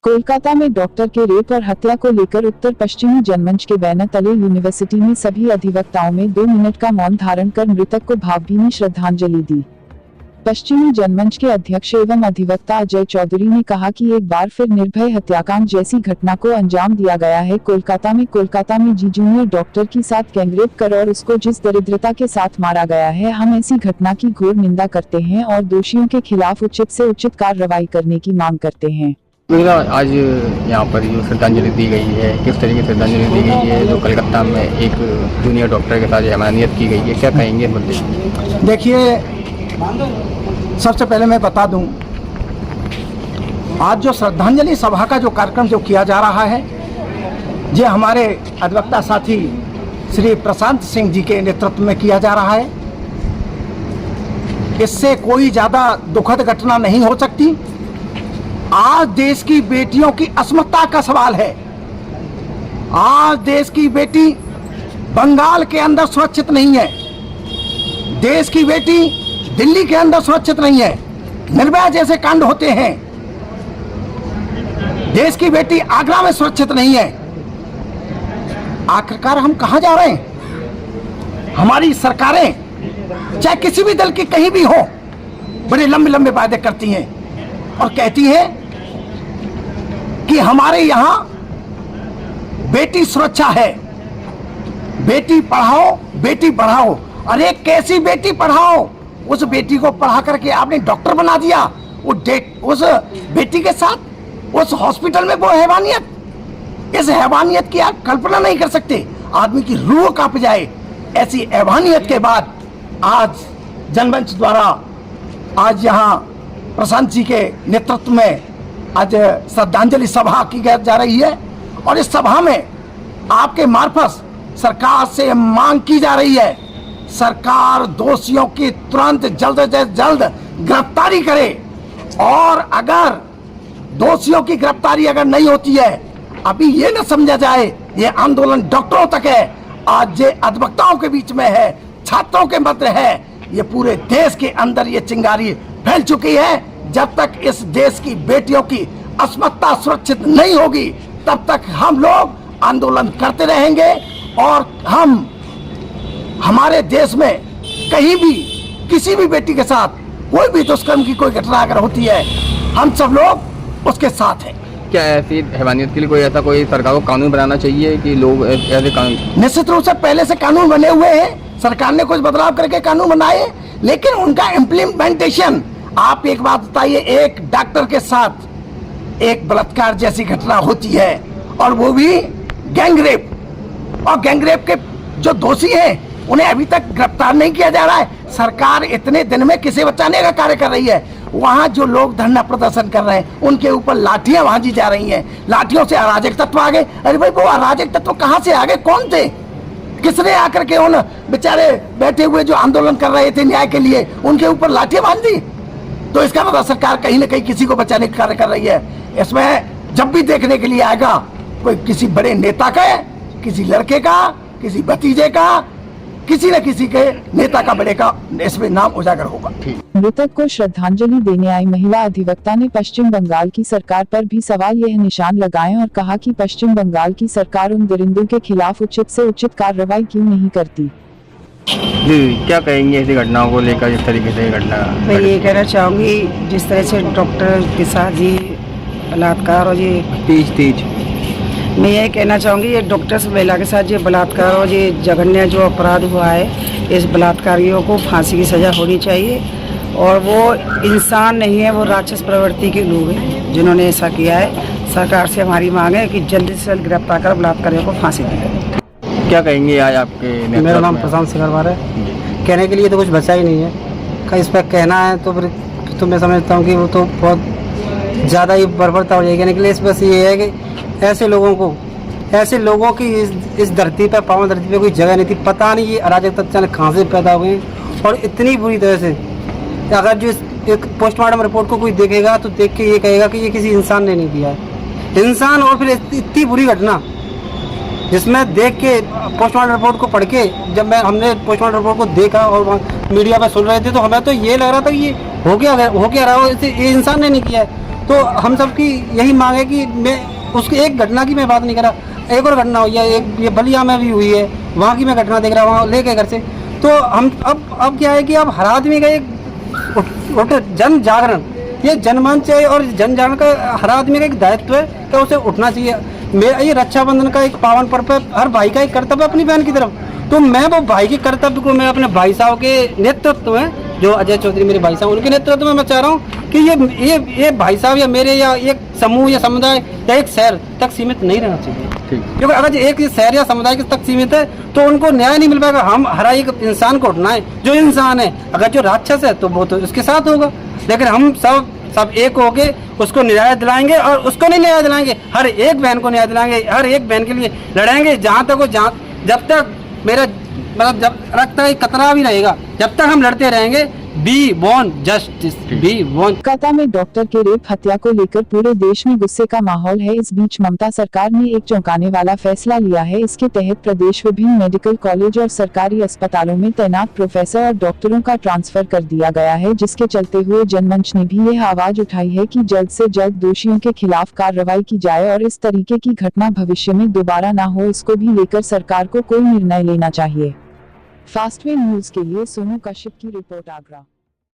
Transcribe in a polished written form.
कोलकाता में डॉक्टर के रेप और हत्या को लेकर उत्तर पश्चिमी जनमंच के बैनर तले यूनिवर्सिटी में सभी अधिवक्ताओं में 2 मिनट का मौन धारण कर मृतक को भावभीनी श्रद्धांजलि दी। पश्चिमी जनमंच के अध्यक्ष एवं अधिवक्ता अजय चौधरी ने कहा कि एक बार फिर निर्भय हत्याकांड जैसी घटना को अंजाम दिया गया है। कोलकाता में जी जूनियर डॉक्टर के साथ गैंगरेप कर और उसको जिस दरिद्रता के साथ मारा गया है, हम ऐसी घटना की घोर निंदा करते हैं और दोषियों के खिलाफ उचित से उचित कार्रवाई करने की मांग करते हैं। आज यहाँ पर जो श्रद्धांजलि दी गई है, किस तरीके से श्रद्धांजलि दी गई है, जो कलकत्ता में एक जूनियर डॉक्टर के साथ हैवानियत की गई है, क्या कहेंगे इस मुद्दे? देखिए, सबसे पहले मैं बता दूं, आज जो श्रद्धांजलि सभा का जो कार्यक्रम जो किया जा रहा है, ये हमारे अधिवक्ता साथी श्री प्रशांत सिंह जी के नेतृत्व में किया जा रहा है। इससे कोई ज़्यादा दुखद घटना नहीं हो सकती। आज देश की बेटियों की अस्मिता का सवाल है। आज देश की बेटी बंगाल के अंदर सुरक्षित नहीं है, देश की बेटी दिल्ली के अंदर सुरक्षित नहीं है। निर्भया जैसे कांड होते हैं, देश की बेटी आगरा में सुरक्षित नहीं है। आखिरकार हम कहां जा रहे हैं? हमारी सरकारें चाहे किसी भी दल की कहीं भी हो, बड़े लंबे लंबे वादे करती हैं और कहती हैं कि हमारे यहां बेटी सुरक्षा है, बेटी पढ़ाओ बेटी बढ़ाओ। अरे कैसी बेटी पढ़ाओ? उस बेटी को पढ़ा करके आपने डॉक्टर बना दिया। उस बेटी के साथ उस हॉस्पिटल में वो हैवानियत, इस हैवानियत की आप कल्पना नहीं कर सकते। आदमी की रूह कांप जाए। ऐसी हैवानियत के बाद आज जनमंच द्वारा आज यहाँ प्रशांत जी के नेतृत्व में आज श्रद्धांजलि सभा की जा रही है और इस सभा में आपके मार्फत सरकार से मांग की जा रही है, सरकार दोषियों की तुरंत जल्द से जल्द गिरफ्तारी करे। और अगर दोषियों की गिरफ्तारी अगर नहीं होती है, अभी ये न समझा जाए ये आंदोलन डॉक्टरों तक है, आज ये अधिवक्ताओं के बीच में है, छात्रों के मध्य है, ये पूरे देश के अंदर ये चिंगारी फैल चुकी है। जब तक इस देश की बेटियों की अस्मिता सुरक्षित नहीं होगी, तब तक हम लोग आंदोलन करते रहेंगे। और हम हमारे देश में कहीं भी किसी भी बेटी के साथ कोई भी दुष्कर्म की कोई घटना अगर होती है, हम सब लोग उसके साथ हैं। क्या ऐसी हैवानियत के लिए कोई ऐसा कोई सरकार को कानून बनाना चाहिए कि लोग ऐसे कानून? निश्चित रूप से पहले से कानून बने हुए हैं, सरकार ने कुछ बदलाव करके कानून बनाए, लेकिन उनका इम्प्लीमेंटेशन, आप एक बात बताइए, एक डॉक्टर के साथ एक बलात्कार जैसी घटना होती है और वो भी गैंगरेप, और गैंगरेप के जो दोषी हैं उन्हें अभी तक गिरफ्तार नहीं किया जा रहा है। सरकार इतने दिन में किसे बचाने का कार्य कर रही है? वहाँ जो लोग धरना प्रदर्शन कर रहे हैं उनके ऊपर लाठियां भांजी जा रही हैं, लाठियों से अराजक तत्व आ गए। अरे भाई, वो अराजक तत्व कहाँ से आ गए? कौन थे? किसने आकर के उन बेचारे बैठे हुए जो आंदोलन कर रहे थे न्याय के लिए, उनके ऊपर लाठियां बांध दी? तो इसका मतलब सरकार कहीं ना कहीं किसी को बचाने का कार्य कर रही है। इसमें जब भी देखने के लिए आएगा, कोई किसी बड़े नेता का, किसी लड़के का, किसी भतीजे का, किसी न किसी के नेता का, बड़े का इसमें नाम उजागर होगा। मृतक को श्रद्धांजलि देने आई महिला अधिवक्ता ने पश्चिम बंगाल की सरकार पर भी सवाल यह निशान लगाए और कहा कि पश्चिम बंगाल की सरकार उन दरिंदों के खिलाफ उचित से उचित कार्रवाई क्यों नहीं करती। जी, क्या कहेंगे ऐसी घटनाओं को लेकर, जिस तरीके से घटना? मैं ये कहना चाहूँगी, जिस तरह से डॉक्टर के साथ ये बलात्कार और ये तेज मैं ये कहना चाहूँगी, ये डॉक्टर्स महिला के साथ ये बलात्कार और ये जघन्य जो अपराध हुआ है, इस बलात्कारियों को फांसी की सज़ा होनी चाहिए। और वो इंसान नहीं है, वो राक्षस प्रवृत्ति के लोग हैं जिन्होंने ऐसा किया है। सरकार से हमारी मांग है कि जल्द से जल्द गिरफ्तार कर बलात्कारियों को फांसी दी जाए। क्या कहेंगे आज आपके? मेरा नाम प्रशांत सिंह है। कहने के लिए तो कुछ बचा ही नहीं है, इस पर कहना है तो फिर तो मैं समझता हूँ कि वो तो बहुत ज़्यादा ही बर्बरता हो जाएगी। कहने के लिए बस ये है कि ऐसे लोगों की इस धरती पर, पावन धरती पे कोई जगह नहीं थी। पता नहीं ये अराजक तत्व कहाँ से पैदा हुए हैं और इतनी बुरी तरह से। अगर जो एक पोस्टमार्टम रिपोर्ट को कोई देखेगा तो देख के ये कहेगा कि ये किसी इंसान ने नहीं किया है। इंसान और फिर इतनी बुरी घटना, जिसमें देख के पोस्टमार्टम रिपोर्ट को पढ़ के, जब हमने पोस्टमार्टम रिपोर्ट को देखा और मीडिया पर सुन रहे थे, तो हमें तो ये लग रहा था कि ये हो क्या रहा हो, इसे ये इंसान ने नहीं किया है। तो हम सबकी यही मांग है कि मैं उसकी एक घटना की मैं बात नहीं कर रहा, एक और घटना हुई है, एक ये बलिया में भी हुई है, वहाँ की मैं घटना देख रहा हूँ वहाँ लेके घर से। तो हम अब क्या है कि अब हर आदमी का एक जन जागरण, ये जनमंच है और जन जागरण का हर आदमी का एक दायित्व है कि उसे उठना चाहिए। मेरा ये रक्षाबंधन का एक पावन पर्व है, हर भाई का एक कर्तव्य अपनी बहन की तरफ। तो मैं वो भाई के कर्तव्य को मैं अपने भाई साहब के नेतृत्व में, जो अजय चौधरी मेरे भाई साहब, उनके नेतृत्व में मैं चाह रहा हूँ कि ये भाई साहब या मेरे या एक समूह या समुदाय या एक शहर तक सीमित नहीं रहना चाहिए। क्योंकि अगर एक शहर या समुदाय तक सीमित है तो उनको न्याय नहीं मिल पाएगा। हम हर एक इंसान को उठना है, जो इंसान है, अगर जो राक्षस है तो वो तो उसके साथ होगा, लेकिन हम सब एक होके उसको न्याय दिलाएंगे और उसको नहीं न्याय दिलाएंगे, हर एक बहन को न्याय दिलाएंगे, हर एक बहन के लिए लड़ेंगे जहाँ तक जब तक मेरा मतलब जब रक्त का कतरा भी रहेगा, जब तक हम लड़ते रहेंगे। We want justice, we want. Kolkata में डॉक्टर के रेप हत्या को लेकर पूरे देश में गुस्से का माहौल है। इस बीच ममता सरकार ने एक चौंकाने वाला फैसला लिया है। इसके तहत प्रदेश विभिन्न मेडिकल कॉलेज और सरकारी अस्पतालों में तैनात प्रोफेसर और डॉक्टरों का ट्रांसफर कर दिया गया है, जिसके चलते हुए जनमंच ने भी यह आवाज उठाई है कि जल्द से जल्द दोषियों के खिलाफ कार्रवाई की जाए और इस तरीके की घटना भविष्य में दोबारा न हो, इसको भी लेकर सरकार को कोई निर्णय लेना चाहिए। फास्ट वे न्यूज के लिए सोनू कश्यप की रिपोर्ट, आगरा।